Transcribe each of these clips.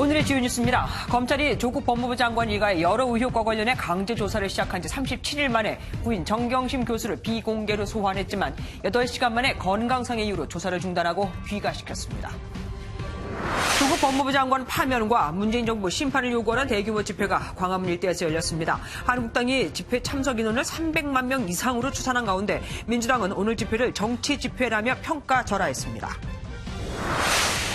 오늘의 주요 뉴스입니다. 검찰이 조국 법무부 장관 일가의 여러 의혹과 관련해 강제 조사를 시작한 지 37일 만에 부인 정경심 교수를 비공개로 소환했지만 8시간 만에 건강상의 이유로 조사를 중단하고 귀가시켰습니다. 조국 법무부 장관 파면과 문재인 정부 심판을 요구하는 대규모 집회가 광화문 일대에서 열렸습니다. 한국당이 집회 참석 인원을 300만 명 이상으로 추산한 가운데 민주당은 오늘 집회를 정치 집회라며 평가절하했습니다.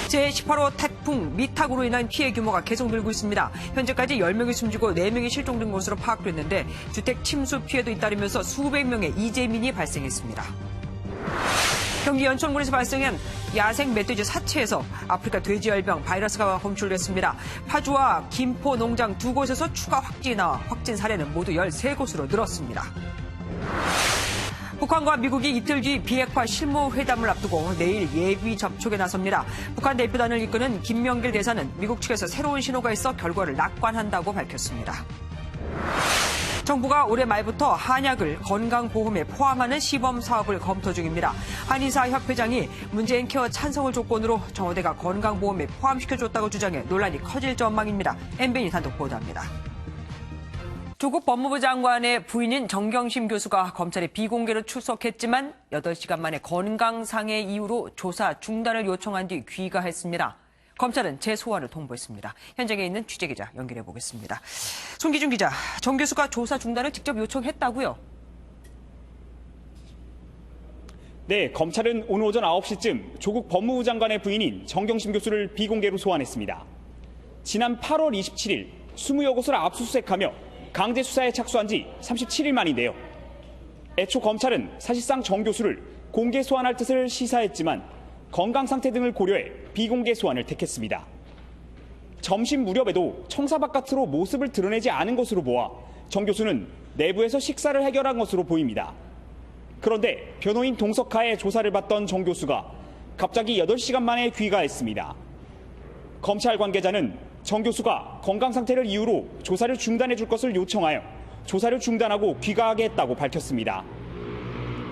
제18호 태풍 미탁으로 인한 피해 규모가 계속 늘고 있습니다. 현재까지 10명이 숨지고 4명이 실종된 것으로 파악됐는데 주택 침수 피해도 잇따르면서 수백 명의 이재민이 발생했습니다. 경기 연천군에서 발생한 야생 멧돼지 사체에서 아프리카 돼지열병 바이러스가 검출됐습니다. 파주와 김포 농장 2곳에서 추가 확진이 나와 확진 사례는 모두 13곳으로 늘었습니다. 북한과 미국이 이틀 뒤 비핵화 실무회담을 앞두고 내일 예비 접촉에 나섭니다. 북한 대표단을 이끄는 김명길 대사는 미국 측에서 새로운 신호가 있어 결과를 낙관한다고 밝혔습니다. 정부가 올해 말부터 한약을 건강보험에 포함하는 시범 사업을 검토 중입니다. 한의사협회장이 문재인 케어 찬성을 조건으로 청와대가 건강보험에 포함시켜줬다고 주장해 논란이 커질 전망입니다. MBN 단독 보도합니다. 조국 법무부 장관의 부인인 정경심 교수가 검찰에 비공개로 출석했지만 8시간 만에 건강상의 이유로 조사 중단을 요청한 뒤 귀가했습니다. 검찰은 재소환을 통보했습니다. 현장에 있는 취재기자 연결해 보겠습니다. 손기준 기자, 정 교수가 조사 중단을 직접 요청했다고요? 네, 검찰은 오늘 오전 9시쯤 조국 법무부 장관의 부인인 정경심 교수를 비공개로 소환했습니다. 지난 8월 27일 20여 곳을 압수수색하며 강제 수사에 착수한 지 37일 만인데요. 애초 검찰은 사실상 정 교수를 공개 소환할 뜻을 시사했지만 건강 상태 등을 고려해 비공개 소환을 택했습니다. 점심 무렵에도 청사 바깥으로 모습을 드러내지 않은 것으로 보아 정 교수는 내부에서 식사를 해결한 것으로 보입니다. 그런데 변호인 동석하에 조사를 받던 정 교수가 갑자기 8시간 만에 귀가했습니다. 검찰 관계자는 정 교수가 건강 상태를 이유로 조사를 중단해 줄 것을 요청하여 조사를 중단하고 귀가하게 했다고 밝혔습니다.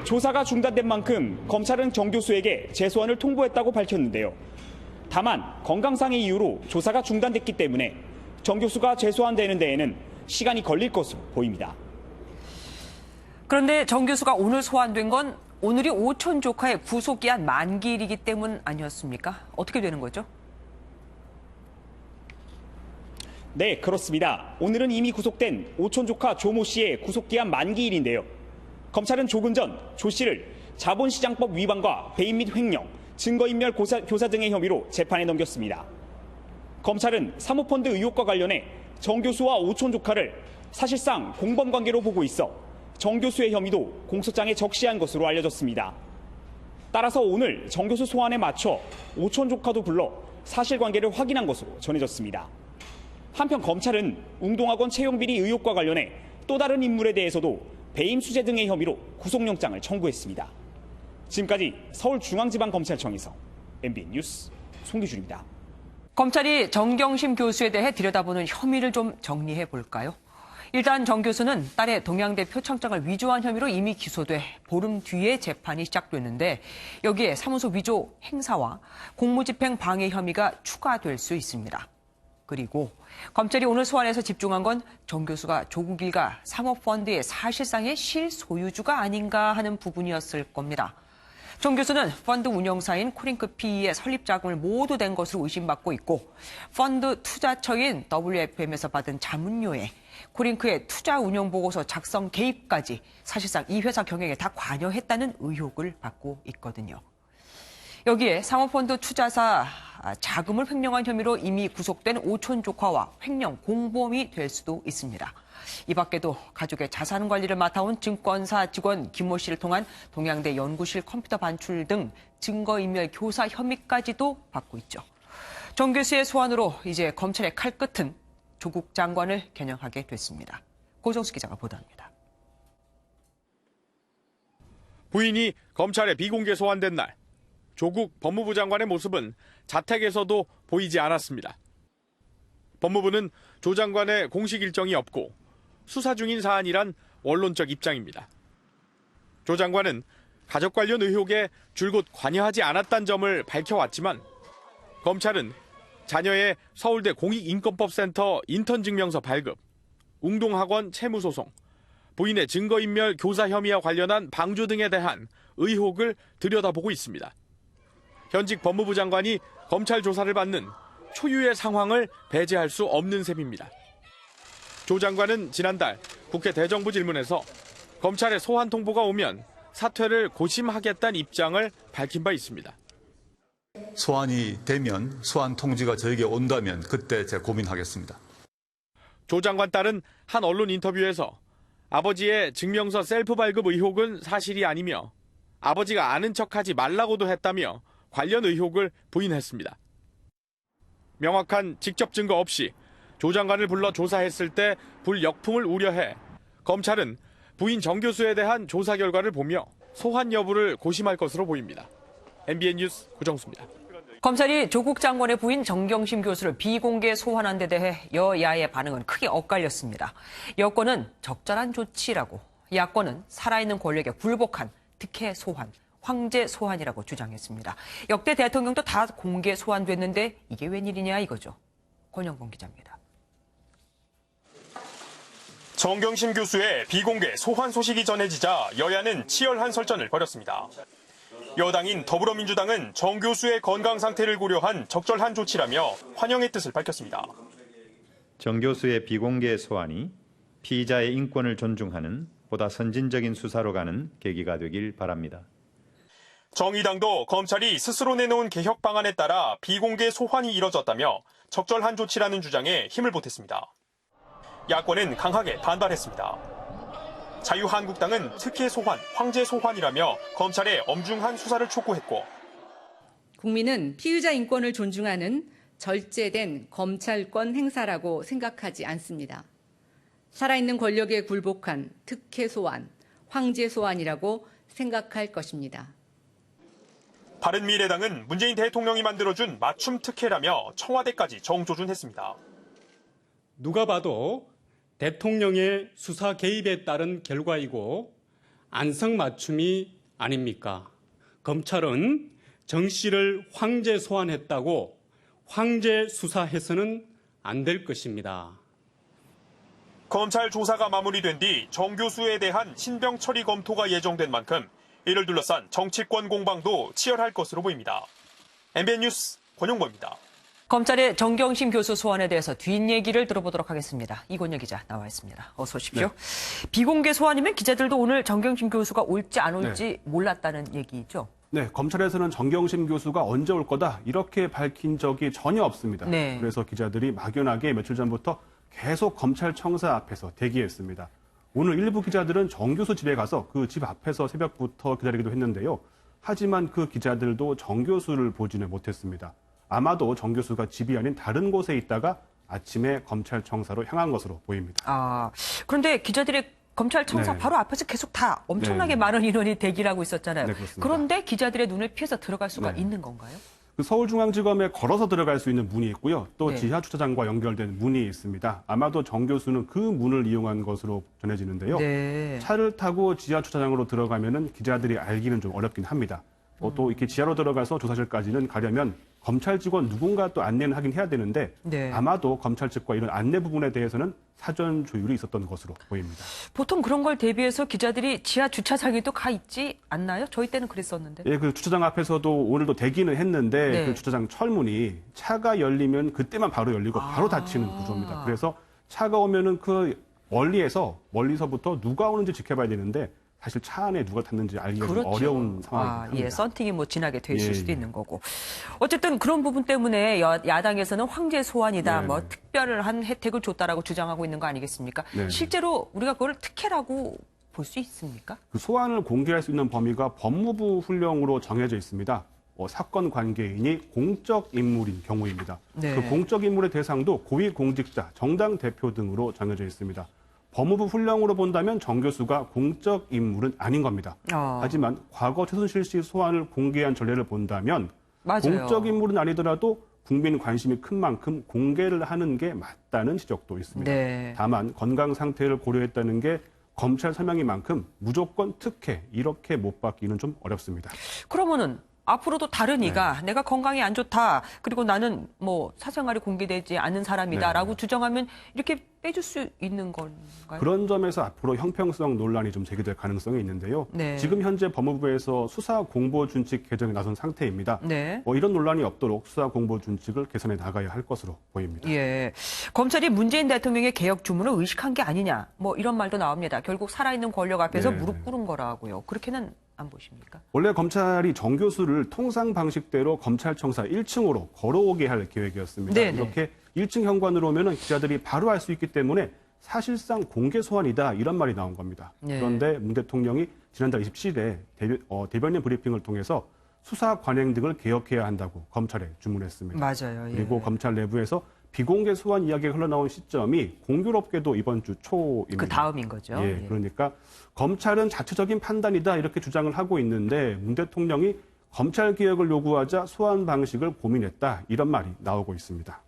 조사가 중단된 만큼 검찰은 정 교수에게 재소환을 통보했다고 밝혔는데요. 다만 건강상의 이유로 조사가 중단됐기 때문에 정 교수가 재소환되는 데에는 시간이 걸릴 것으로 보입니다. 그런데 정 교수가 오늘 소환된 건 오늘이 오촌 조카의 구속기한 만기일이기 때문 아니었습니까? 어떻게 되는 거죠? 네, 그렇습니다. 오늘은 이미 구속된 오촌 조카 조모 씨의 구속기한 만기일인데요. 검찰은 조금 전 조 씨를 자본시장법 위반과 배임 및 횡령, 증거인멸 교사 등의 혐의로 재판에 넘겼습니다. 검찰은 사모펀드 의혹과 관련해 정 교수와 오촌 조카를 사실상 공범관계로 보고 있어 정 교수의 혐의도 공소장에 적시한 것으로 알려졌습니다. 따라서 오늘 정 교수 소환에 맞춰 오촌 조카도 불러 사실관계를 확인한 것으로 전해졌습니다. 한편 검찰은 웅동학원 채용비리 의혹과 관련해 또 다른 인물에 대해서도 배임 수재 등의 혐의로 구속영장을 청구했습니다. 지금까지 서울중앙지방검찰청에서 MBN 뉴스 송기준입니다. 검찰이 정경심 교수에 대해 들여다보는 혐의를 좀 정리해 볼까요? 일단 정 교수는 딸의 동양대 표창장을 위조한 혐의로 이미 기소돼 보름 뒤에 재판이 시작됐는데 여기에 사무소 위조 행사와 공무집행 방해 혐의가 추가될 수 있습니다. 그리고 검찰이 오늘 소환해서 집중한 건 정 교수가 조국 일가 사모펀드의 사실상의 실소유주가 아닌가 하는 부분이었을 겁니다. 정 교수는 펀드 운영사인 코링크 PE의 설립 자금을 모두 댄 것으로 의심받고 있고 펀드 투자처인 WFM에서 받은 자문료에 코링크의 투자 운영 보고서 작성 개입까지 사실상 이 회사 경영에 다 관여했다는 의혹을 받고 있거든요. 여기에 사모펀드 투자사 자금을 횡령한 혐의로 이미 구속된 오촌 조카와 횡령 공범이 될 수도 있습니다. 이 밖에도 가족의 자산 관리를 맡아온 증권사 직원 김모 씨를 통한 동양대 연구실 컴퓨터 반출 등 증거인멸 교사 혐의까지도 받고 있죠. 정 교수의 소환으로 이제 검찰의 칼끝은 조국 장관을 겨냥하게 됐습니다. 고정수 기자가 보도합니다. 부인이 검찰에 비공개 소환된 날 조국 법무부 장관의 모습은 자택에서도 보이지 않았습니다. 법무부는 조 장관의 공식 일정이 없고 수사 중인 사안이란 원론적 입장입니다. 조 장관은 가족 관련 의혹에 줄곧 관여하지 않았다는 점을 밝혀왔지만 검찰은 자녀의 서울대 공익인권법센터 인턴 증명서 발급, 웅동학원 채무소송, 부인의 증거인멸 교사 혐의와 관련한 방조 등에 대한 의혹을 들여다보고 있습니다. 현직 법무부 장관이 검찰 조사를 받는 초유의 상황을 배제할 수 없는 셈입니다. 조 장관은 지난달 국회 대정부 질문에서 검찰의 소환 통보가 오면 사퇴를 고심하겠다는 입장을 밝힌 바 있습니다. 소환이 되면, 소환 통지가 저에게 온다면 그때 제가 고민하겠습니다. 조 장관 딸은 한 언론 인터뷰에서 아버지의 증명서 셀프 발급 의혹은 사실이 아니며 아버지가 아는 척하지 말라고도 했다며 관련 의혹을 부인했습니다. 명확한 직접 증거 없이 조 장관을 불러 조사했을 때 불역풍을 우려해 검찰은 부인 정 교수에 대한 조사 결과를 보며 소환 여부를 고심할 것으로 보입니다. MBN 뉴스 구정수입니다. 검찰이 조국 장관의 부인 정경심 교수를 비공개 소환한 데 대해 여야의 반응은 크게 엇갈렸습니다. 여권은 적절한 조치라고, 야권은 살아있는 권력에 굴복한 특혜 소환, 황제 소환이라고 주장했습니다. 역대 대통령도 다 공개 소환됐는데 이게 웬일이냐 이거죠. 권영건 기자입니다. 정경심 교수의 비공개 소환 소식이 전해지자 여야는 치열한 설전을 벌였습니다. 여당인 더불어민주당은 정 교수의 건강 상태를 고려한 적절한 조치라며 환영의 뜻을 밝혔습니다. 정 교수의 비공개 소환이 피의자의 인권을 존중하는 보다 선진적인 수사로 가는 계기가 되길 바랍니다. 정의당도 검찰이 스스로 내놓은 개혁 방안에 따라 비공개 소환이 이뤄졌다며 적절한 조치라는 주장에 힘을 보탰습니다. 야권은 강하게 반발했습니다. 자유한국당은 특혜 소환, 황제 소환이라며 검찰의 엄중한 수사를 촉구했고, 국민은 피의자 인권을 존중하는 절제된 검찰권 행사라고 생각하지 않습니다. 살아있는 권력에 굴복한 특혜 소환, 황제 소환이라고 생각할 것입니다. 바른미래당은 문재인 대통령이 만들어준 맞춤 특혜라며 청와대까지 정조준했습니다. 누가 봐도 대통령의 수사 개입에 따른 결과이고 안성맞춤이 아닙니까? 검찰은 정 씨를 황제 소환했다고 황제 수사해서는 안 될 것입니다. 검찰 조사가 마무리된 뒤 정 교수에 대한 신병 처리 검토가 예정된 만큼 이를 둘러싼 정치권 공방도 치열할 것으로 보입니다. MBN 뉴스 권용보입니다. 검찰의 정경심 교수 소환에 대해서 뒷얘기를 들어보도록 하겠습니다. 이곤여 기자 나와 있습니다. 어서 오십시오. 네. 비공개 소환이면 기자들도 오늘 정경심 교수가 올지 안 올지 몰랐다는 얘기죠? 네, 검찰에서는 정경심 교수가 언제 올 거다 이렇게 밝힌 적이 전혀 없습니다. 네. 그래서 기자들이 막연하게 며칠 전부터 계속 검찰청사 앞에서 대기했습니다. 오늘 일부 기자들은 정 교수 집에 가서 그 집 앞에서 새벽부터 기다리기도 했는데요. 하지만 그 기자들도 정 교수를 보지는 못했습니다. 아마도 정 교수가 집이 아닌 다른 곳에 있다가 아침에 검찰청사로 향한 것으로 보입니다. 그런데 기자들이 검찰청사 바로 앞에서 계속 다 엄청나게 많은 인원이 대기를 하고 있었잖아요. 네, 그렇습니다. 그런데 기자들의 눈을 피해서 들어갈 수가 있는 건가요? 그 서울중앙지검에 걸어서 들어갈 수 있는 문이 있고요. 또 지하주차장과 연결된 문이 있습니다. 아마도 정 교수는 그 문을 이용한 것으로 전해지는데요. 네. 차를 타고 지하주차장으로 들어가면은 기자들이 알기는 좀 어렵긴 합니다. 또 이렇게 지하로 들어가서 조사실까지는 가려면 검찰 직원 누군가 또 안내는 하긴 해야 되는데 아마도 검찰 측과 이런 안내 부분에 대해서는 사전 조율이 있었던 것으로 보입니다. 보통 그런 걸 대비해서 기자들이 지하 주차장에도 가 있지 않나요? 저희 때는 그랬었는데. 예, 그 주차장 앞에서도 오늘도 대기는 했는데 그 주차장 철문이 차가 열리면 그때만 바로 열리고 바로 닫히는 구조입니다. 그래서 차가 오면은 그 멀리서부터 누가 오는지 지켜봐야 되는데 사실 차 안에 누가 탔는지 알기가 좀 어려운 상황입니다. 썬팅이 진하게 돼 있을 수도 있는 거고. 어쨌든 그런 부분 때문에 야당에서는 황제 소환이다, 특별한 혜택을 줬다라고 주장하고 있는 거 아니겠습니까? 실제로 우리가 그걸 특혜라고 볼 수 있습니까? 그 소환을 공개할 수 있는 범위가 법무부 훈령으로 정해져 있습니다. 사건 관계인이 공적 인물인 경우입니다. 그 공적 인물의 대상도 고위공직자, 정당 대표 등으로 정해져 있습니다. 법무부 훈령으로 본다면 정 교수가 공적 인물은 아닌 겁니다. 하지만 과거 최순실 씨 소환을 공개한 전례를 본다면 공적 인물은 아니더라도 국민 관심이 큰 만큼 공개를 하는 게 맞다는 지적도 있습니다. 다만 건강 상태를 고려했다는 게 검찰 설명인 만큼 무조건 특혜 이렇게 못 받기는 좀 어렵습니다. 그러면은 앞으로도 다른 이가 내가 건강이 안 좋다. 그리고 나는 뭐 사생활이 공개되지 않는 사람이다라고 주장하면 이렇게 빼줄 수 있는 건가요? 그런 점에서 앞으로 형평성 논란이 좀 제기될 가능성이 있는데요. 네. 지금 현재 법무부에서 수사 공보 준칙 개정에 나선 상태입니다. 네. 이런 논란이 없도록 수사 공보 준칙을 개선해 나가야 할 것으로 보입니다. 예. 검찰이 문재인 대통령의 개혁 주문을 의식한 게 아니냐. 뭐 이런 말도 나옵니다. 결국 살아있는 권력 앞에서 네. 무릎 꿇은 거라고요. 그렇게는 안 보십니까? 원래 검찰이 정 교수를 통상 방식대로 검찰청사 1층으로 걸어오게 할 계획이었습니다. 네네. 이렇게 1층 현관으로 오면은 기자들이 바로 알 수 있기 때문에 사실상 공개 소환이다 이런 말이 나온 겁니다. 네. 그런데 문 대통령이 지난달 27일에 대변인 브리핑을 통해서 수사 관행 등을 개혁해야 한다고 검찰에 주문했습니다. 맞아요. 예. 그리고 검찰 내부에서 비공개 소환 이야기가 흘러나온 시점이 공교롭게도 이번 주 초입니다. 그 다음인 거죠. 예, 그러니까 검찰은 자체적인 판단이다 이렇게 주장을 하고 있는데 문 대통령이 검찰 개혁을 요구하자 소환 방식을 고민했다 이런 말이 나오고 있습니다.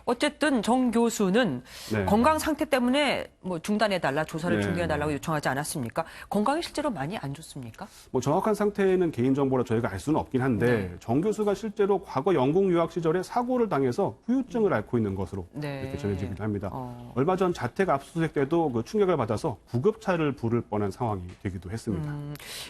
어쨌든 정 교수는 네. 건강 상태 때문에 뭐 중단해달라, 조사를 네. 중단해달라고 요청하지 않았습니까? 건강이 실제로 많이 안 좋습니까? 뭐 정확한 상태는 개인정보라 저희가 알 수는 없긴 한데 정 교수가 실제로 과거 영국 유학 시절에 사고를 당해서 후유증을 앓고 있는 것으로 이렇게 전해지기도 합니다. 얼마 전 자택 압수수색 때도 그 충격을 받아서 구급차를 부를 뻔한 상황이 되기도 했습니다.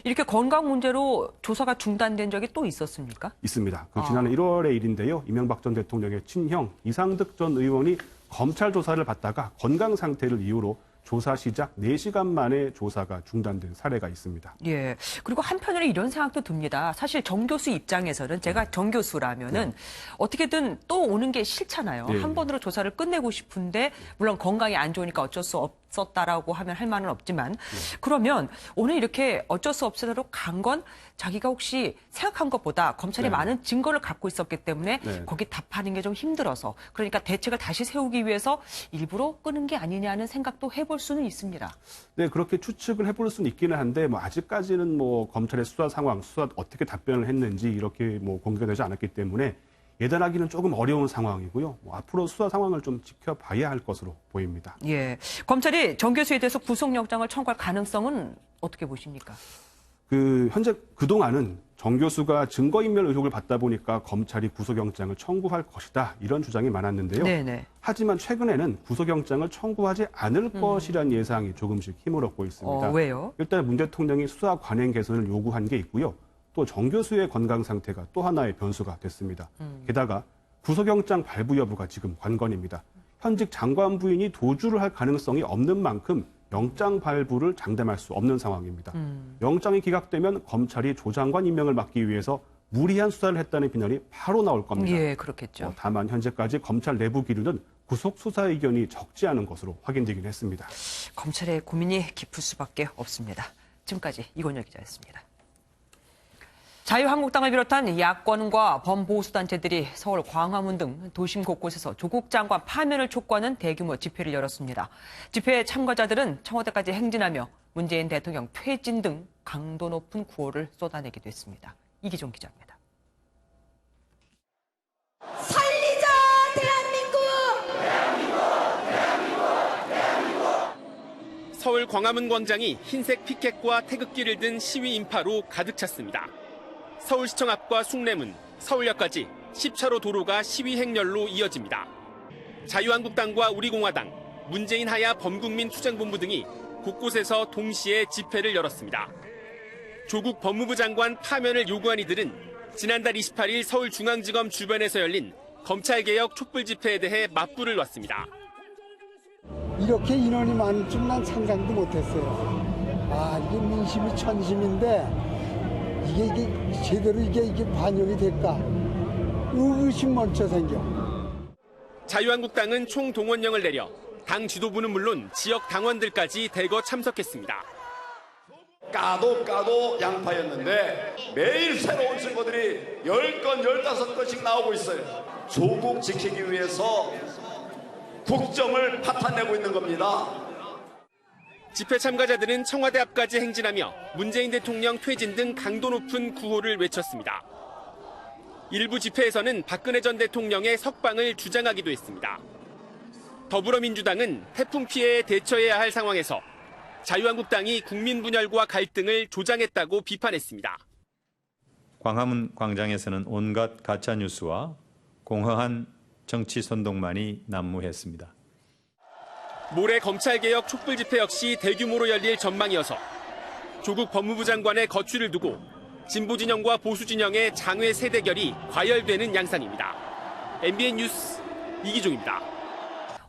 이렇게 건강 문제로 조사가 중단된 적이 또 있었습니까? 있습니다. 지난 1월의 일인데요. 이명박 전 대통령의 친형 이상득 전 의원이 검찰 조사를 받다가 건강 상태를 이유로 조사 시작 4시간 만에 조사가 중단된 사례가 있습니다. 예. 그리고 한편으로 이런 생각도 듭니다. 사실 정 교수 입장에서는 제가 정 교수라면은 어떻게든 또 오는 게 싫잖아요. 네. 한 번으로 조사를 끝내고 싶은데 물론 건강이 안 좋으니까 어쩔 수 없었다라고 하면 할 말은 없지만 그러면 오늘 이렇게 어쩔 수 없어도 간 건 자기가 혹시 생각한 것보다 검찰이 많은 증거를 갖고 있었기 때문에 거기 답하는 게 좀 힘들어서 그러니까 대책을 다시 세우기 위해서 일부러 끄는 게 아니냐는 생각도 해볼 수는 있습니다. 네, 그렇게 추측을 해볼 수는 있기는 한데 아직까지는 검찰의 수사 상황, 수사 어떻게 답변을 했는지 이렇게 공개가 되지 않았기 때문에 예단하기는 조금 어려운 상황이고요. 앞으로 수사 상황을 좀 지켜봐야 할 것으로 보입니다. 예, 검찰이 정 교수에 대해서 구속영장을 청구할 가능성은 어떻게 보십니까? 현재 그동안은 정 교수가 증거인멸 의혹을 받다 보니까 검찰이 구속영장을 청구할 것이다 이런 주장이 많았는데요. 네네. 하지만 최근에는 구속영장을 청구하지 않을 것이라는 예상이 조금씩 힘을 얻고 있습니다. 왜요? 일단 문 대통령이 수사 관행 개선을 요구한 게 있고요. 또 정 교수의 건강 상태가 또 하나의 변수가 됐습니다. 게다가 구속영장 발부 여부가 지금 관건입니다. 현직 장관 부인이 도주를 할 가능성이 없는 만큼 영장 발부를 장담할 수 없는 상황입니다. 영장이 기각되면 검찰이 조 장관 임명을 막기 위해서 무리한 수사를 했다는 비난이 바로 나올 겁니다. 예, 그렇겠죠. 다만 현재까지 검찰 내부 기류는 구속 수사 의견이 적지 않은 것으로 확인되긴 했습니다. 검찰의 고민이 깊을 수밖에 없습니다. 지금까지 이건열 기자였습니다. 자유한국당을 비롯한 야권과 범보수단체들이 서울 광화문 등 도심 곳곳에서 조국 장관 파면을 촉구하는 대규모 집회를 열었습니다. 집회 참가자들은 청와대까지 행진하며 문재인 대통령 퇴진 등 강도 높은 구호를 쏟아내기도 했습니다. 이기종 기자입니다. 살리자 대한민국! 서울 광화문 광장이 흰색 피켓과 태극기를 든 시위 인파로 가득 찼습니다. 서울시청 앞과 숭례문, 서울역까지 10차로 도로가 시위 행렬로 이어집니다. 자유한국당과 우리공화당, 문재인 하야 범국민 투쟁본부 등이 곳곳에서 동시에 집회를 열었습니다. 조국 법무부 장관 파면을 요구한 이들은 지난달 28일 서울중앙지검 주변에서 열린 검찰개혁 촛불 집회에 대해 맞불을 놨습니다. 이렇게 인원이 많을 줄 난 상상도 못했어요. 이게 민심이 천심인데 이게 제대로 이게 반영이 될까? 의구심 먼저 생겨. 자유한국당은 총동원령을 내려 당 지도부는 물론 지역 당원들까지 대거 참석했습니다. 까도 양파였는데 매일 새로운 증거들이 10건, 15건씩 나오고 있어요. 조국 지키기 위해서 국정을 파탄내고 있는 겁니다. 집회 참가자들은 청와대 앞까지 행진하며 문재인 대통령 퇴진 등 강도 높은 구호를 외쳤습니다. 일부 집회에서는 박근혜 전 대통령의 석방을 주장하기도 했습니다. 더불어민주당은 태풍 피해에 대처해야 할 상황에서 자유한국당이 국민 분열과 갈등을 조장했다고 비판했습니다. 광화문 광장에서는 온갖 가짜 뉴스와 공허한 정치 선동만이 난무했습니다. 모레 검찰개혁 촛불 집회 역시 대규모로 열릴 전망이어서 조국 법무부 장관의 거취를 두고 진보 진영과 보수 진영의 장외 세대결이 과열되는 양상입니다. MBN 뉴스 이기종입니다.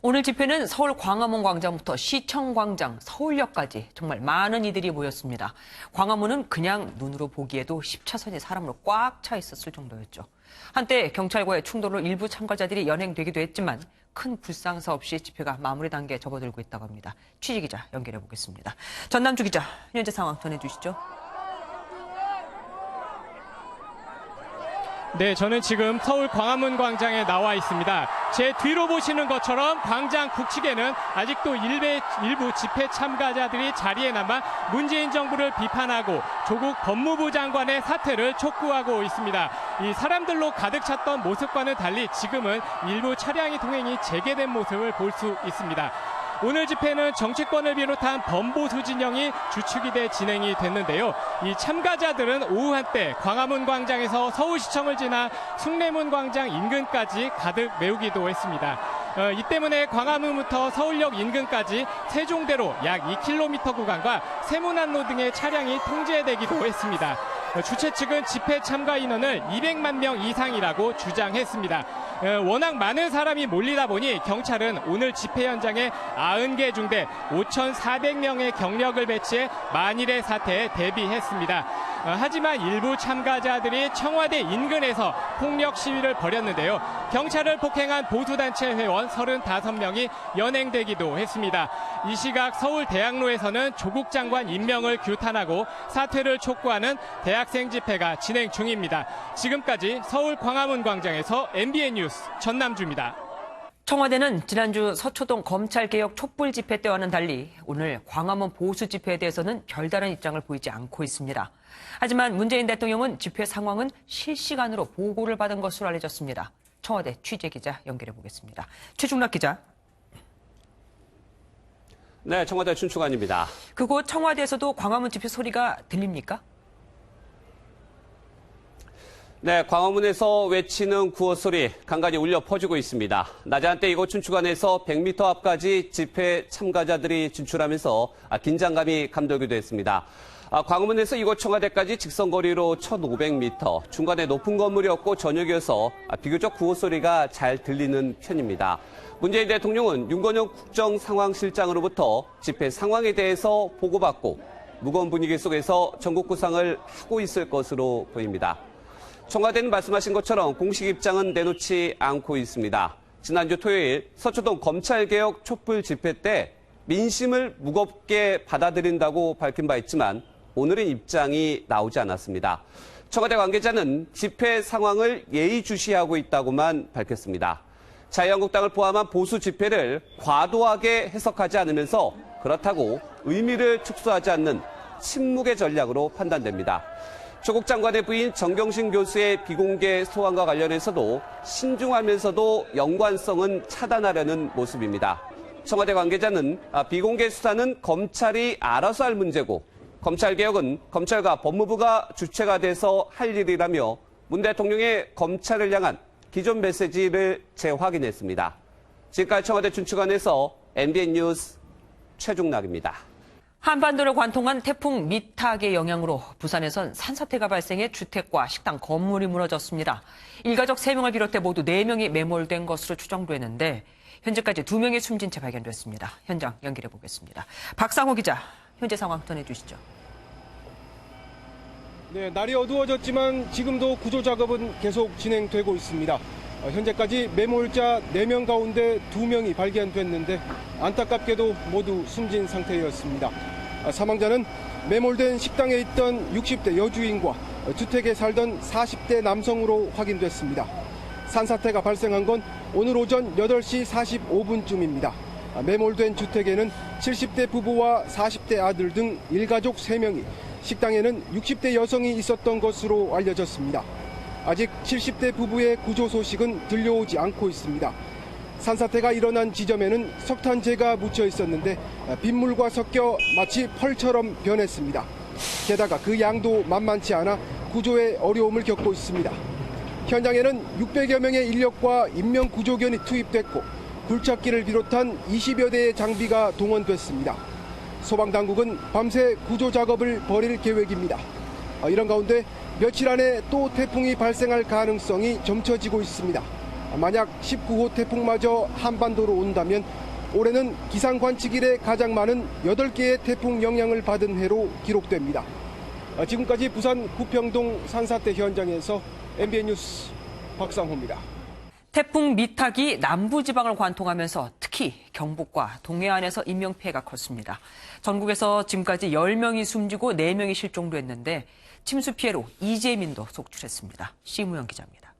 오늘 집회는 서울 광화문 광장부터 시청광장, 서울역까지 정말 많은 이들이 모였습니다. 광화문은 그냥 눈으로 보기에도 10차선이 사람으로 꽉 차 있었을 정도였죠. 한때 경찰과의 충돌로 일부 참가자들이 연행되기도 했지만 큰 불상사 없이 집회가 마무리 단계에 접어들고 있다고 합니다. 취재기자 연결해 보겠습니다. 전남주 기자, 현재 상황 전해주시죠. 네, 저는 지금 서울 광화문 광장에 나와 있습니다. 제 뒤로 보시는 것처럼 광장 북측에는 아직도 일부 집회 참가자들이 자리에 남아 문재인 정부를 비판하고 조국 법무부 장관의 사퇴를 촉구하고 있습니다. 이 사람들로 가득 찼던 모습과는 달리 지금은 일부 차량이 통행이 재개된 모습을 볼 수 있습니다. 오늘 집회는 정치권을 비롯한 범보수 진영이 주축이 돼 진행이 됐는데요. 이 참가자들은 오후 한때 광화문 광장에서 서울시청을 지나 숭례문 광장 인근까지 가득 메우기도 했습니다. 이 때문에 광화문부터 서울역 인근까지 세종대로 약 2km 구간과 세문안로 등의 차량이 통제되기도 했습니다. 주최 측은 집회 참가 인원을 200만 명 이상이라고 주장했습니다. 워낙 많은 사람이 몰리다 보니 경찰은 오늘 집회 현장에 90개 중대 5,400명의 경력을 배치해 만일의 사태에 대비했습니다. 하지만 일부 참가자들이 청와대 인근에서 폭력 시위를 벌였는데요. 경찰을 폭행한 보수단체 회원 35명이 연행되기도 했습니다. 이 시각 서울대학로에서는 조국 장관 임명을 규탄하고 사퇴를 촉구하는 대학생 집회가 진행 중입니다. 지금까지 서울 광화문 광장에서 MBN 뉴스 전남주입니다. 청와대는 지난주 서초동 검찰개혁 촛불 집회 때와는 달리 오늘 광화문 보수 집회에 대해서는 별다른 입장을 보이지 않고 있습니다. 하지만 문재인 대통령은 집회 상황은 실시간으로 보고를 받은 것으로 알려졌습니다. 청와대 취재기자 연결해 보겠습니다. 최중락 기자. 네, 청와대 춘추관입니다. 그곳 청와대에서도 광화문 집회 소리가 들립니까? 네, 광화문에서 외치는 구호 소리 간간히 울려 퍼지고 있습니다. 낮에 한때 이곳 춘추관에서 100m 앞까지 집회 참가자들이 진출하면서 긴장감이 감돌기도 했습니다. 광화문에서 이곳 청와대까지 직선거리로 1,500m, 중간에 높은 건물이 없고 저녁이어서 비교적 구호 소리가 잘 들리는 편입니다. 문재인 대통령은 윤건영 국정상황실장으로부터 집회 상황에 대해서 보고받고 무거운 분위기 속에서 전국 구상을 하고 있을 것으로 보입니다. 청와대는 말씀하신 것처럼 공식 입장은 내놓지 않고 있습니다. 지난주 토요일 서초동 검찰개혁 촛불 집회 때 민심을 무겁게 받아들인다고 밝힌 바 있지만 오늘은 입장이 나오지 않았습니다. 청와대 관계자는 집회 상황을 예의주시하고 있다고만 밝혔습니다. 자유한국당을 포함한 보수 집회를 과도하게 해석하지 않으면서 그렇다고 의미를 축소하지 않는 침묵의 전략으로 판단됩니다. 조국 장관의 부인 정경심 교수의 비공개 소환과 관련해서도 신중하면서도 연관성은 차단하려는 모습입니다. 청와대 관계자는 비공개 수사는 검찰이 알아서 할 문제고 검찰개혁은 검찰과 법무부가 주체가 돼서 할 일이라며 문 대통령의 검찰을 향한 기존 메시지를 재확인했습니다. 지금까지 청와대 춘추관에서 MBN 뉴스 최중락입니다. 한반도를 관통한 태풍 미탁의 영향으로 부산에선 산사태가 발생해 주택과 식당, 건물이 무너졌습니다. 일가족 3명을 비롯해 모두 4명이 매몰된 것으로 추정되는데 현재까지 2명이 숨진 채 발견됐습니다. 현장 연결해 보겠습니다. 박상호 기자, 현재 상황 전해주시죠. 네, 날이 어두워졌지만 지금도 구조 작업은 계속 진행되고 있습니다. 현재까지 매몰자 4명 가운데 2명이 발견됐는데 안타깝게도 모두 숨진 상태였습니다. 사망자는 매몰된 식당에 있던 60대 여주인과 주택에 살던 40대 남성으로 확인됐습니다. 산사태가 발생한 건 오늘 오전 8시 45분쯤입니다. 매몰된 주택에는 70대 부부와 40대 아들 등 일가족 3명이, 식당에는 60대 여성이 있었던 것으로 알려졌습니다. 아직 70대 부부의 구조 소식은 들려오지 않고 있습니다. 산사태가 일어난 지점에는 석탄재가 묻혀 있었는데 빗물과 섞여 마치 펄처럼 변했습니다. 게다가 그 양도 만만치 않아 구조에 어려움을 겪고 있습니다. 현장에는 600여 명의 인력과 인명구조견이 투입됐고 굴착기를 비롯한 20여 대의 장비가 동원됐습니다. 소방당국은 밤새 구조 작업을 벌일 계획입니다. 이런 가운데 며칠 안에 또 태풍이 발생할 가능성이 점쳐지고 있습니다. 만약 19호 태풍마저 한반도로 온다면 올해는 기상 관측 이래 가장 많은 8개의 태풍 영향을 받은 해로 기록됩니다. 지금까지 부산 구평동 산사태 현장에서 MBN 뉴스 박상호입니다. 태풍 미탁이 남부지방을 관통하면서 특히 경북과 동해안에서 인명피해가 컸습니다. 전국에서 지금까지 10명이 숨지고 4명이 실종도 했는데 침수 피해로 이재민도 속출했습니다. 시무영 기자입니다.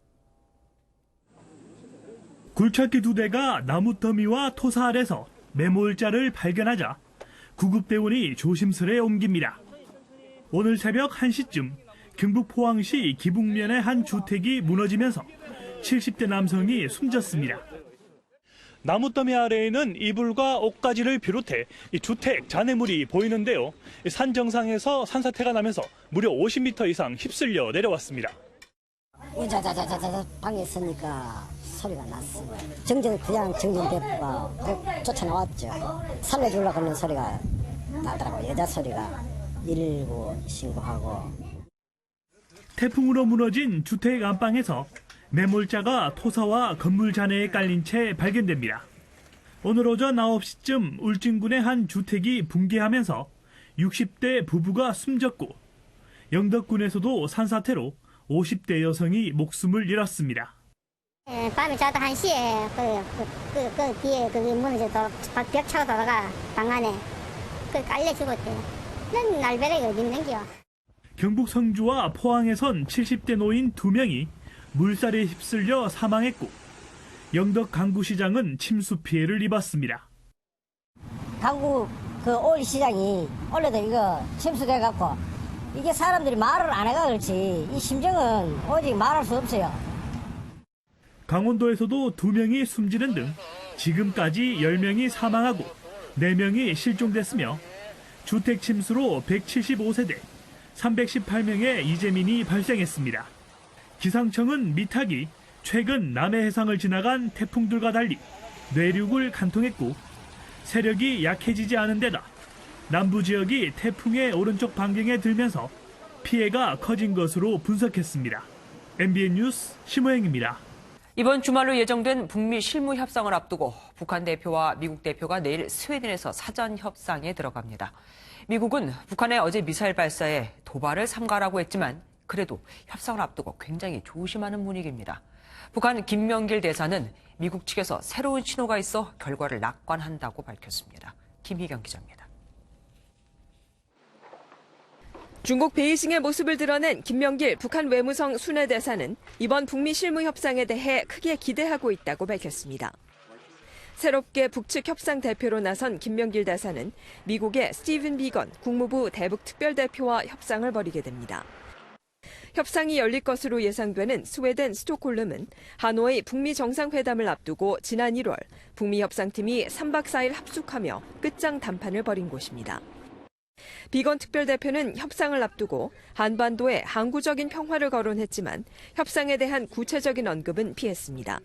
굴착기 2대가 나무더미와 토사 아래서 매몰자를 발견하자 구급대원이 조심스레 옮깁니다. 오늘 새벽 1시쯤 경북 포항시 기북면의 한 주택이 무너지면서 70대 남성이 숨졌습니다. 나무더미 아래에는 이불과 옷가지를 비롯해 주택 잔해물이 보이는데요. 산 정상에서 산사태가 나면서 무려 50m 이상 휩쓸려 내려왔습니다. 우자자자자자 방에 있으니까 소리가 났어요. 그냥 정전대포가 쫓아나왔죠. 살려주려고 하는 소리가 나더라고요. 여자 소리가 119 신고하고. 태풍으로 무너진 주택 안방에서 매몰자가 토사와 건물 잔해에 깔린 채 발견됩니다. 오늘 오전 9시쯤 울진군의 한 주택이 붕괴하면서 60대 부부가 숨졌고 영덕군에서도 산사태로 50대 여성이 목숨을 잃었습니다. 밤에 자다 1시에 그 뒤에 그게 무너져 벽 차고 돌아가 방 안에 그 깔려 죽었대요. 난 날벼락이 어디 있는겨. 경북 성주와 포항에선 70대 노인 2명이 물살에 휩쓸려 사망했고 영덕 강구시장은 침수 피해를 입었습니다. 강구 올 시장이 원래도 이거 침수돼갖고 이게 사람들이 말을 안 해가 그렇지 이 심정은 오직 말할 수 없어요. 강원도에서도 2명이 숨지는 등 지금까지 10명이 사망하고 4명이 실종됐으며 주택 침수로 175세대 318명의 이재민이 발생했습니다. 기상청은 미탁이 최근 남해 해상을 지나간 태풍들과 달리 내륙을 관통했고 세력이 약해지지 않은 데다 남부 지역이 태풍의 오른쪽 반경에 들면서 피해가 커진 것으로 분석했습니다. MBN 뉴스 심호영입니다. 이번 주말로 예정된 북미 실무 협상을 앞두고 북한 대표와 미국 대표가 내일 스웨덴에서 사전 협상에 들어갑니다. 미국은 북한의 어제 미사일 발사에 도발을 삼가라고 했지만 그래도 협상을 앞두고 굉장히 조심하는 분위기입니다. 북한 김명길 대사는 미국 측에서 새로운 신호가 있어 결과를 낙관한다고 밝혔습니다. 김희경 기자입니다. 중국 베이징의 모습을 드러낸 김명길 북한 외무성 순회대사는 이번 북미 실무 협상에 대해 크게 기대하고 있다고 밝혔습니다. 새롭게 북측 협상 대표로 나선 김명길 대사는 미국의 스티븐 비건 국무부 대북 특별대표와 협상을 벌이게 됩니다. 협상이 열릴 것으로 예상되는 스웨덴 스톡홀름은 하노이 북미 정상회담을 앞두고 지난 1월 북미 협상팀이 3박 4일 합숙하며 끝장談判을 벌인 곳입니다. 비건 특별대표는 협상을 앞두고 한반도의 항구적인 평화를 거론했지만 협상에 대한 구체적인 언급은 피했습니다.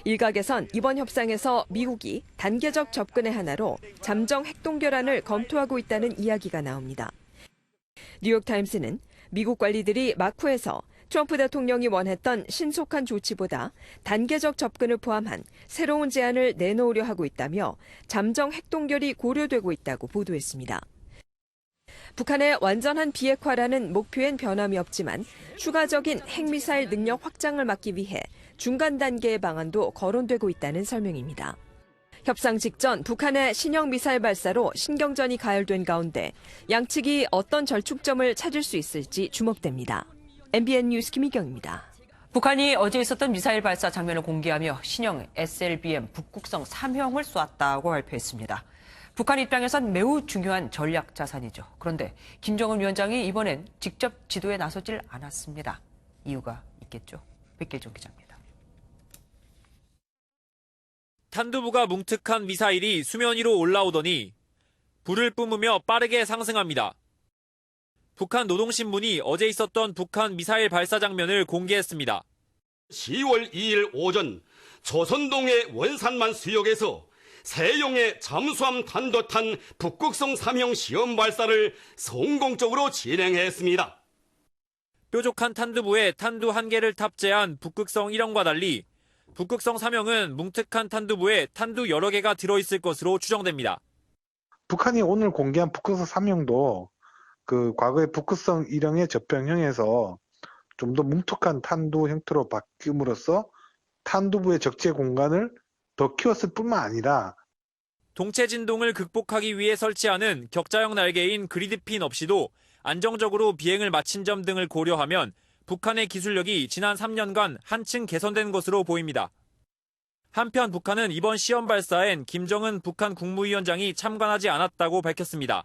일각에선 이번 협상에서 미국이 단계적 접근의 하나로 잠정 핵동결안을 검토하고 있다는 이야기가 나옵니다. 뉴욕타임스는 미국 관리들이 마쿠에서 트럼프 대통령이 원했던 신속한 조치보다 단계적 접근을 포함한 새로운 제안을 내놓으려 하고 있다며 잠정 핵동결이 고려되고 있다고 보도했습니다. 북한의 완전한 비핵화라는 목표엔 변함이 없지만 추가적인 핵미사일 능력 확장을 막기 위해 중간 단계의 방안도 거론되고 있다는 설명입니다. 협상 직전 북한의 신형 미사일 발사로 신경전이 가열된 가운데 양측이 어떤 절충점을 찾을 수 있을지 주목됩니다. MBN 뉴스 김희경입니다. 북한이 어제 있었던 미사일 발사 장면을 공개하며 신형 SLBM 북극성 3형을 쏘았다고 발표했습니다. 북한 입장에선 매우 중요한 전략 자산이죠. 그런데 김정은 위원장이 이번엔 직접 지도에 나서질 않았습니다. 이유가 있겠죠. 백길종 기자입니다. 탄두부가 뭉툭한 미사일이 수면 위로 올라오더니 불을 뿜으며 빠르게 상승합니다. 북한 노동신문이 어제 있었던 북한 미사일 발사 장면을 공개했습니다. 10월 2일 오전 조선동의 원산만 수역에서 세용의 잠수함 탄도탄 북극성 3형 시험 발사를 성공적으로 진행했습니다. 뾰족한 탄두부에 탄두 1개를 탑재한 북극성 1형과 달리 북극성 3형은 뭉툭한 탄두부에 탄두 여러 개가 들어있을 것으로 추정됩니다. 북한이 오늘 공개한 북극성 3형도 그 과거의 북극성 1형의 저평형에서 좀 더 뭉툭한 탄두 형태로 바뀜으로써 탄두부의 적재 공간을 더 키웠을 뿐만 아니라 동체 진동을 극복하기 위해 설치하는 격자형 날개인 그리드핀 없이도 안정적으로 비행을 마친 점 등을 고려하면 북한의 기술력이 지난 3년간 한층 개선된 것으로 보입니다. 한편 북한은 이번 시험 발사엔 김정은 북한 국무위원장이 참관하지 않았다고 밝혔습니다.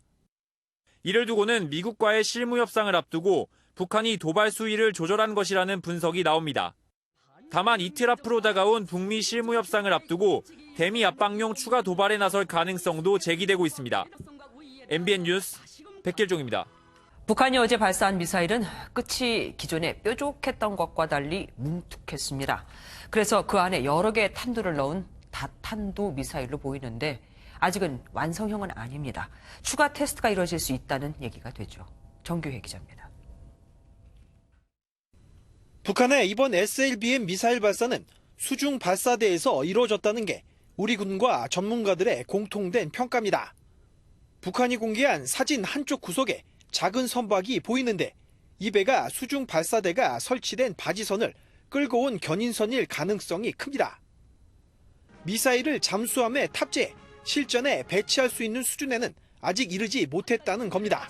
이를 두고는 미국과의 실무 협상을 앞두고 북한이 도발 수위를 조절한 것이라는 분석이 나옵니다. 다만 이틀 앞으로 다가온 북미 실무 협상을 앞두고 대미 압박용 추가 도발에 나설 가능성도 제기되고 있습니다. MBN 뉴스 백길종입니다. 북한이 어제 발사한 미사일은 끝이 기존에 뾰족했던 것과 달리 뭉툭했습니다. 그래서 그 안에 여러 개의 탄두를 넣은 다탄두 미사일로 보이는데 아직은 완성형은 아닙니다. 추가 테스트가 이루어질 수 있다는 얘기가 되죠. 정규혜 기자입니다. 북한의 이번 SLBM 미사일 발사는 수중 발사대에서 이루어졌다는 게 우리 군과 전문가들의 공통된 평가입니다. 북한이 공개한 사진 한쪽 구석에 작은 선박이 보이는데 이 배가 수중 발사대가 설치된 바지선을 끌고 온 견인선일 가능성이 큽니다. 미사일을 잠수함에 탑재해 실전에 배치할 수 있는 수준에는 아직 이르지 못했다는 겁니다.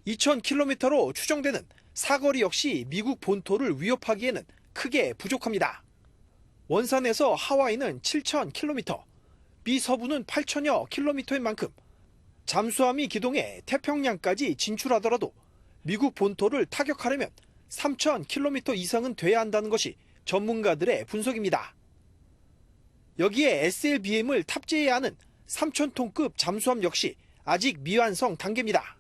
2,000km로 추정되는 사거리 역시 미국 본토를 위협하기에는 크게 부족합니다. 원산에서 하와이는 7,000km, 미서부는 8,000여 킬로미터인 만큼 잠수함이 기동해 태평양까지 진출하더라도 미국 본토를 타격하려면 3,000km 이상은 돼야 한다는 것이 전문가들의 분석입니다. 여기에 SLBM을 탑재해야 하는 3,000톤급 잠수함 역시 아직 미완성 단계입니다.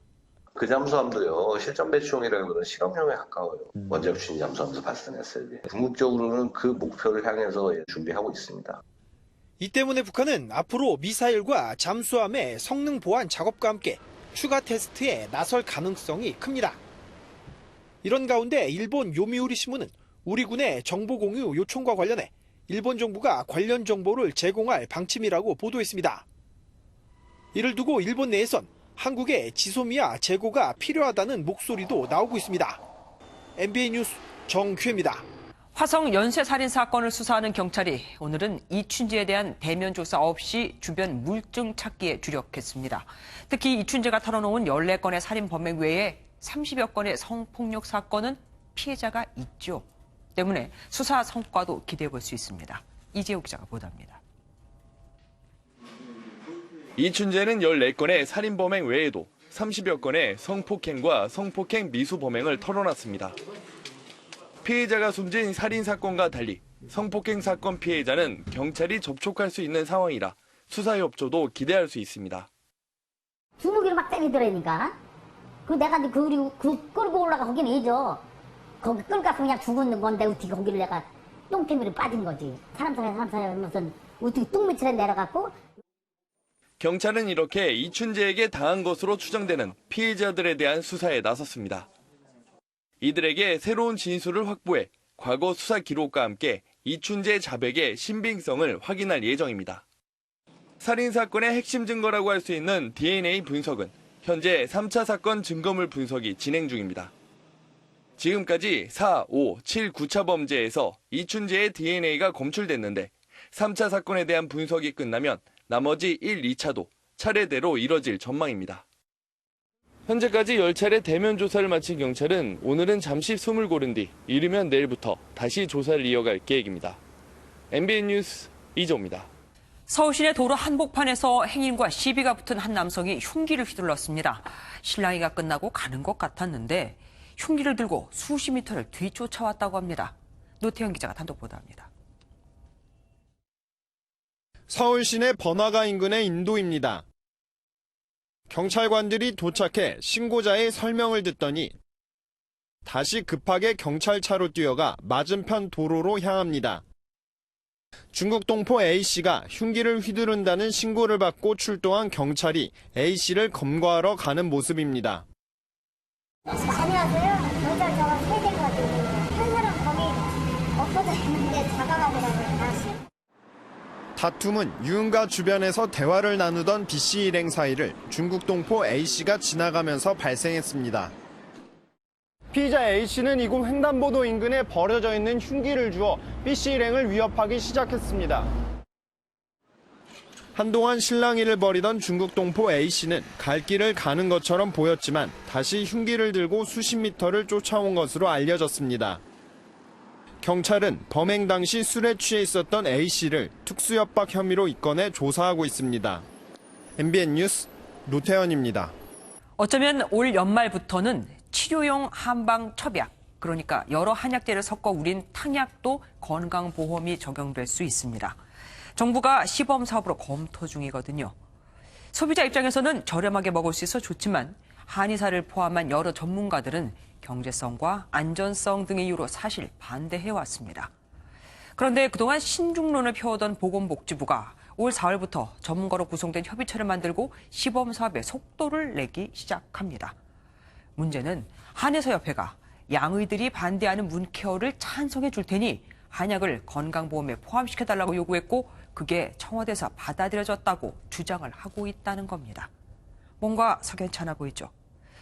그 잠수함도요, 실전 배치용이라기보다는 실험용에 가까워요. 원자력 추진 잠수함에서 발생했을 때. 궁극적으로는 그 목표를 향해서 준비하고 있습니다. 이 때문에 북한은 앞으로 미사일과 잠수함의 성능 보완 작업과 함께 추가 테스트에 나설 가능성이 큽니다. 이런 가운데 일본 요미우리 신문은 우리 군의 정보 공유 요청과 관련해 일본 정부가 관련 정보를 제공할 방침이라고 보도했습니다. 이를 두고 일본 내에선 한국의 지소미아 재고가 필요하다는 목소리도 나오고 있습니다. MBN 뉴스 정규혜입니다. 화성 연쇄 살인 사건을 수사하는 경찰이 오늘은 이춘재에 대한 대면 조사 없이 주변 물증 찾기에 주력했습니다. 특히 이춘재가 털어놓은 14건의 살인 범행 외에 30여 건의 성폭력 사건은 피해자가 있죠. 때문에 수사 성과도 기대해 볼 수 있습니다. 이재호 기자가 보도합니다. 이춘재는 14건의 살인 범행 외에도 30여 건의 성폭행과 성폭행 미수 범행을 털어놨습니다. 피해자가 숨진 살인 사건과 달리 성폭행 사건 피해자는 경찰이 접촉할 수 있는 상황이라 수사 협조도 기대할 수 있습니다. 주먹이로 막 때리더라니까. 그 내가 그 끌고 올라가 거긴 해줘. 거기 끌고 가서 그냥 죽었는 건데 어떻게 거기를 내가 똥태미로 빠진 거지. 사람 사이에 무슨 어떻게 똥밑으로 내려갔고. 경찰은 이렇게 이춘재에게 당한 것으로 추정되는 피해자들에 대한 수사에 나섰습니다. 이들에게 새로운 진술을 확보해 과거 수사 기록과 함께 이춘재 자백의 신빙성을 확인할 예정입니다. 살인사건의 핵심 증거라고 할 수 있는 DNA 분석은 현재 3차 사건 증거물 분석이 진행 중입니다. 지금까지 4, 5, 7, 9차 범죄에서 이춘재의 DNA가 검출됐는데 3차 사건에 대한 분석이 끝나면 나머지 1, 2차도 차례대로 이뤄질 전망입니다. 현재까지 10차례 대면 조사를 마친 경찰은 오늘은 잠시 숨을 고른 뒤 이르면 내일부터 다시 조사를 이어갈 계획입니다. MBN 뉴스 이정입니다. 서울 시내 도로 한복판에서 행인과 시비가 붙은 한 남성이 흉기를 휘둘렀습니다. 실랑이가 끝나고 가는 것 같았는데 흉기를 들고 수십 미터를 뒤쫓아왔다고 합니다. 노태현 기자가 단독 보도합니다. 서울 시내 번화가 인근의 인도입니다. 경찰관들이 도착해 신고자의 설명을 듣더니 다시 급하게 경찰차로 뛰어가 맞은편 도로로 향합니다. 중국 동포 A씨가 흉기를 휘두른다는 신고를 받고 출동한 경찰이 A씨를 검거하러 가는 모습입니다. 안녕하세요. 경찰 저거 세대가지고 한 사람 거기 엎어져 있는데 잡아가더라고요. 다시. 다툼은 유흥가 주변에서 대화를 나누던 B씨 일행 사이를 중국 동포 A씨가 지나가면서 발생했습니다. 피의자 A씨는 이곳 횡단보도 인근에 버려져 있는 흉기를 주어 B씨 일행을 위협하기 시작했습니다. 한동안 실랑이를 벌이던 중국 동포 A씨는 갈 길을 가는 것처럼 보였지만 다시 흉기를 들고 수십 미터를 쫓아온 것으로 알려졌습니다. 경찰은 범행 당시 술에 취해 있었던 A씨를 특수협박 혐의로 입건해 조사하고 있습니다. MBN 뉴스 노태현입니다. 어쩌면 올 연말부터는 치료용 한방 첩약, 그러니까 여러 한약재를 섞어 우린 탕약도 건강보험이 적용될 수 있습니다. 정부가 시범 사업으로 검토 중이거든요. 소비자 입장에서는 저렴하게 먹을 수 있어 좋지만 한의사를 포함한 여러 전문가들은 경제성과 안전성 등의 이유로 사실 반대해왔습니다. 그런데 그동안 신중론을 펴오던 보건복지부가 올 4월부터 전문가로 구성된 협의체를 만들고 시범 사업에 속도를 내기 시작합니다. 문제는 한의사협회가 양의들이 반대하는 문케어를 찬성해 줄 테니 한약을 건강보험에 포함시켜달라고 요구했고 그게 청와대에서 받아들여졌다고 주장을 하고 있다는 겁니다. 뭔가 석연찮아 보이죠?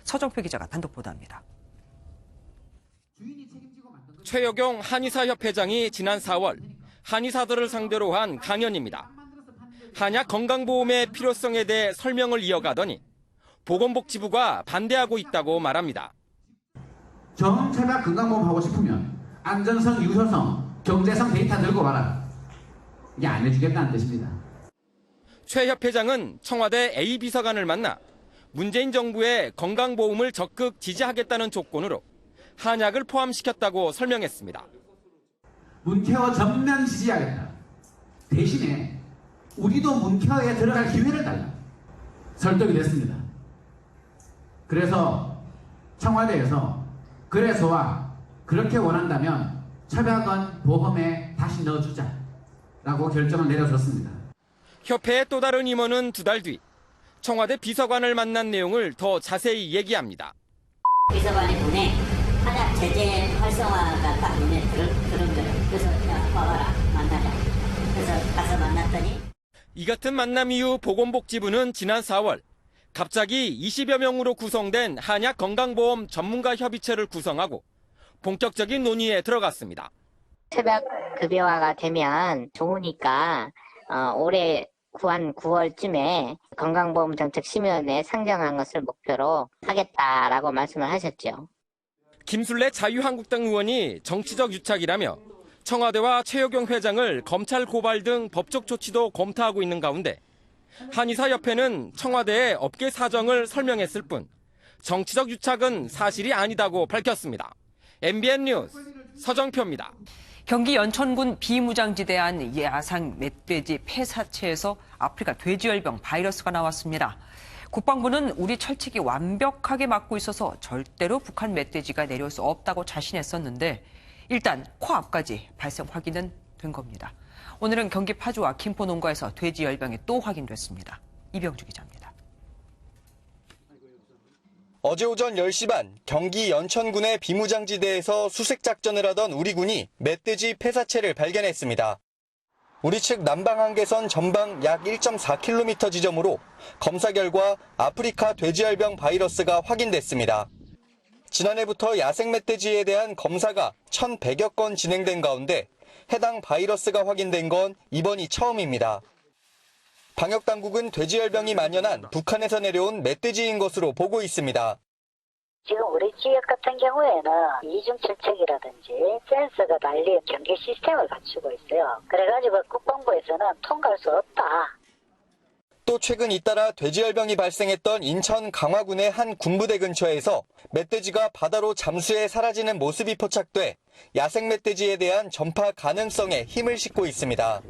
서정표 기자가 단독 보도합니다. 최여경 한의사협회장이 지난 4월 한의사들을 상대로 한 강연입니다. 한약 건강보험의 필요성에 대해 설명을 이어가더니 보건복지부가 반대하고 있다고 말합니다. 정체가 건강보험 하고 싶으면 안전성, 유효성, 경제성 데이터 들고 와라. 이게 안 해주겠다는 뜻입니다. 최 협회장은 청와대 A 비서관을 만나 문재인 정부의 건강보험을 적극 지지하겠다는 조건으로 한약을 포함시켰다고 설명했습니다. 문케어 전면 지지하겠다. 대신에 우리도 문케어에 들어갈 기회를 달라. 설득이 됐습니다. 그래서 청와대에서 그래서와 그렇게 원한다면 첩약은 보험에 다시 넣어주자라고 결정을 내려줬습니다. 협회의 또 다른 임원은 2달 뒤 청와대 비서관을 만난 내용을 더 자세히 얘기합니다. 비서관이 보내 한약 제재 활성화가 딱 눈에 들은 거예요. 그래서 와봐라 만나자. 그래서 가서 만났더니 이 같은 만남 이후 보건복지부는 지난 4월 갑자기 20여 명으로 구성된 한약 건강보험 전문가 협의체를 구성하고 본격적인 논의에 들어갔습니다. 첩약 급여화가 되면 좋으니까 올해 9월쯤에 건강보험정책심의원회에 상정한 것을 목표로 하겠다라고 말씀을 하셨죠. 김술래 자유한국당 의원이 정치적 유착이라며 청와대와 최여경 회장을 검찰 고발 등 법적 조치도 검토하고 있는 가운데 한의사협회는 청와대에 업계 사정을 설명했을 뿐 정치적 유착은 사실이 아니다고 밝혔습니다. MBN 뉴스 서정표입니다. 경기 연천군 비무장지대에 한 야상 멧돼지 폐사체에서 아프리카 돼지열병 바이러스가 나왔습니다. 국방부는 우리 철칙이 완벽하게 막고 있어서 절대로 북한 멧돼지가 내려올 수 없다고 자신했었는데 일단 코앞까지 발생 확인은 된 겁니다. 오늘은 경기 파주와 김포 농가에서 돼지열병이 또 확인됐습니다. 이병주 기자입니다. 어제 오전 10시 반 경기 연천군의 비무장지대에서 수색작전을 하던 우리 군이 멧돼지 폐사체를 발견했습니다. 우리 측 남방 한계선 전방 약 1.4km 지점으로 검사 결과 아프리카 돼지열병 바이러스가 확인됐습니다. 지난해부터 야생 멧돼지에 대한 검사가 1,100여 건 진행된 가운데 해당 바이러스가 확인된 건 이번이 처음입니다. 방역당국은 돼지열병이 만연한 북한에서 내려온 멧돼지인 것으로 보고 있습니다. 지금 우리 지역 같은 경우에는 이중철책이라든지 센서가 달린 경계 시스템을 갖추고 있어요. 그래가지고 국방부에서는 통과할 수 없다. 또 최근 잇따라 돼지열병이 발생했던 인천 강화군의 한 군부대 근처에서 멧돼지가 바다로 잠수해 사라지는 모습이 포착돼 야생 멧돼지에 대한 전파 가능성에 힘을 싣고 있습니다.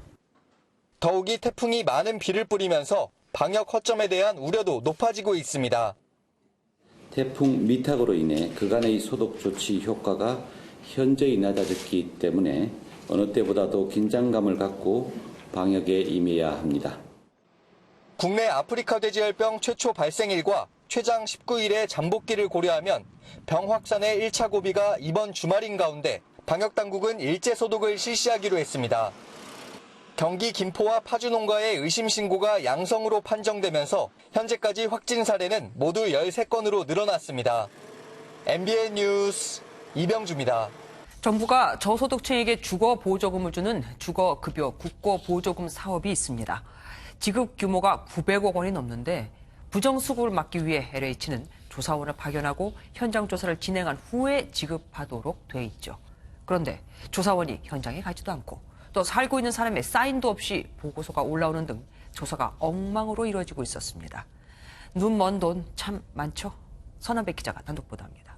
더욱이 태풍이 많은 비를 뿌리면서 방역 허점에 대한 우려도 높아지고 있습니다. 태풍 미탁으로 인해 그간의 소독 조치 효과가 현저히 낮아졌기 때문에 어느 때보다도 긴장감을 갖고 방역에 임해야 합니다. 국내 아프리카 돼지열병 최초 발생일과 최장 19일의 잠복기를 고려하면 병 확산의 1차 고비가 이번 주말인 가운데 방역당국은 일제 소독을 실시하기로 했습니다. 경기 김포와 파주 농가의 의심 신고가 양성으로 판정되면서 현재까지 확진 사례는 모두 13건으로 늘어났습니다. MBN 뉴스 이병주입니다. 정부가 저소득층에게 주거보조금을 주는 주거급여 국고보조금 사업이 있습니다. 지급 규모가 900억 원이 넘는데 부정수급을 막기 위해 LH는 조사원을 파견하고 현장 조사를 진행한 후에 지급하도록 돼 있죠. 그런데 조사원이 현장에 가지도 않고 또 살고 있는 사람의 사인도 없이 보고서가 올라오는 등 조사가 엉망으로 이루어지고 있었습니다. 눈 먼 돈 참 많죠? 선한백 기자가 단독 보도합니다.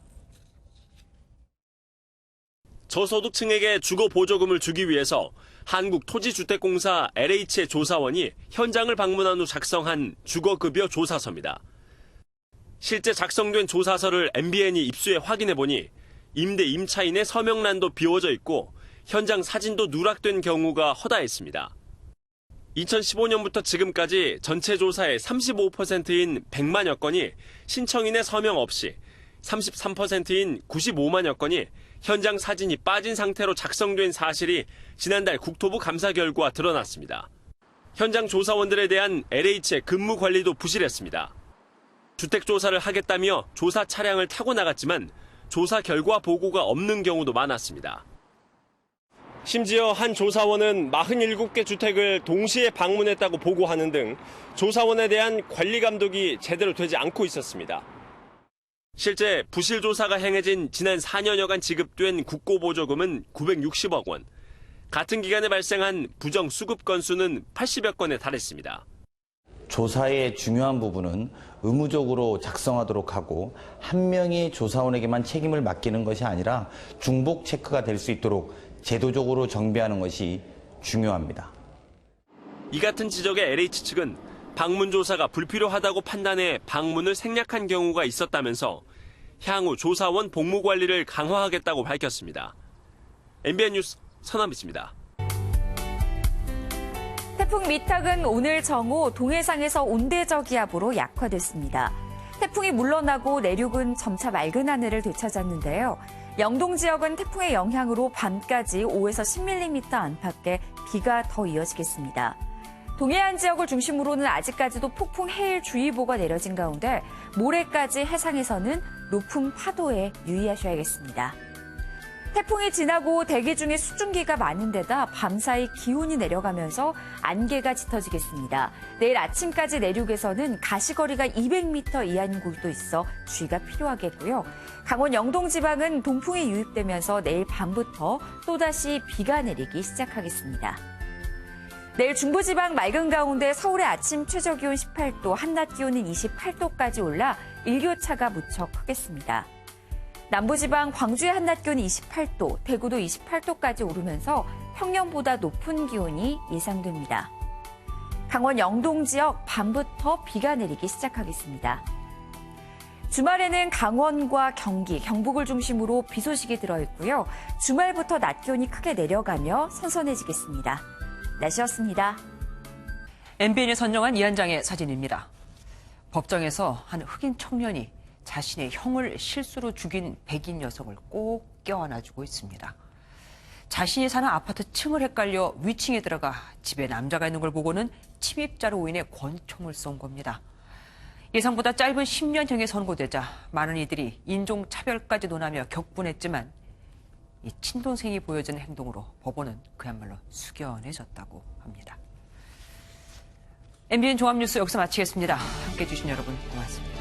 저소득층에게 주거보조금을 주기 위해서 한국토지주택공사 LH의 조사원이 현장을 방문한 후 작성한 주거급여 조사서입니다. 실제 작성된 조사서를 MBN이 입수해 확인해보니 임대 임차인의 서명란도 비워져 있고 현장 사진도 누락된 경우가 허다했습니다. 2015년부터 지금까지 전체 조사의 35%인 100만여 건이 신청인의 서명 없이 33%인 95만여 건이 현장 사진이 빠진 상태로 작성된 사실이 지난달 국토부 감사 결과 드러났습니다. 현장 조사원들에 대한 LH의 근무 관리도 부실했습니다. 주택 조사를 하겠다며 조사 차량을 타고 나갔지만 조사 결과 보고가 없는 경우도 많았습니다. 심지어 한 조사원은 47개 주택을 동시에 방문했다고 보고하는 등 조사원에 대한 관리 감독이 제대로 되지 않고 있었습니다. 실제 부실 조사가 행해진 지난 4년여간 지급된 국고보조금은 960억 원, 같은 기간에 발생한 부정 수급 건수는 80여 건에 달했습니다. 조사의 중요한 부분은 의무적으로 작성하도록 하고 한 명의 조사원에게만 책임을 맡기는 것이 아니라 중복 체크가 될 수 있도록 제도적으로 정비하는 것이 중요합니다. 이 같은 지적에 LH 측은 방문 조사가 불필요하다고 판단해 방문을 생략한 경우가 있었다면서 향후 조사원 복무 관리를 강화하겠다고 밝혔습니다. MBN 뉴스 선남비입니다. 태풍 미탁은 오늘 정오 동해상에서 온대저기압으로 약화됐습니다. 태풍이 물러나고 내륙은 점차 맑은 하늘을 되찾았는데요. 영동 지역은 태풍의 영향으로 밤까지 5에서 10mm 안팎의 비가 더 이어지겠습니다. 동해안 지역을 중심으로는 아직까지도 폭풍 해일주의보가 내려진 가운데 모레까지 해상에서는 높은 파도에 유의하셔야겠습니다. 태풍이 지나고 대기 중에 수증기가 많은 데다 밤사이 기온이 내려가면서 안개가 짙어지겠습니다. 내일 아침까지 내륙에서는 가시거리가 200m 이하인 곳도 있어 주의가 필요하겠고요. 강원 영동 지방은 동풍이 유입되면서 내일 밤부터 또다시 비가 내리기 시작하겠습니다. 내일 중부지방 맑은 가운데 서울의 아침 최저기온 18도, 한낮 기온은 28도까지 올라 일교차가 무척 크겠습니다. 남부지방 광주의 한낮 기온이 28도, 대구도 28도까지 오르면서 평년보다 높은 기온이 예상됩니다. 강원 영동 지역 밤부터 비가 내리기 시작하겠습니다. 주말에는 강원과 경기, 경북을 중심으로 비 소식이 들어있고요. 주말부터 낮 기온이 크게 내려가며 선선해지겠습니다. 날씨였습니다. MBN이 선정한 이 한 장의 사진입니다. 법정에서 한 흑인 청년이 자신의 형을 실수로 죽인 백인 여성을 꼭 껴안아주고 있습니다. 자신이 사는 아파트 층을 헷갈려 위층에 들어가 집에 남자가 있는 걸 보고는 침입자로 오인해 권총을 쏜 겁니다. 예상보다 짧은 10년형이 선고되자 많은 이들이 인종차별까지 논하며 격분했지만 이 친동생이 보여준 행동으로 법원은 그야말로 숙연해졌다고 합니다. MBN 종합뉴스 여기서 마치겠습니다. 함께해 주신 여러분 고맙습니다.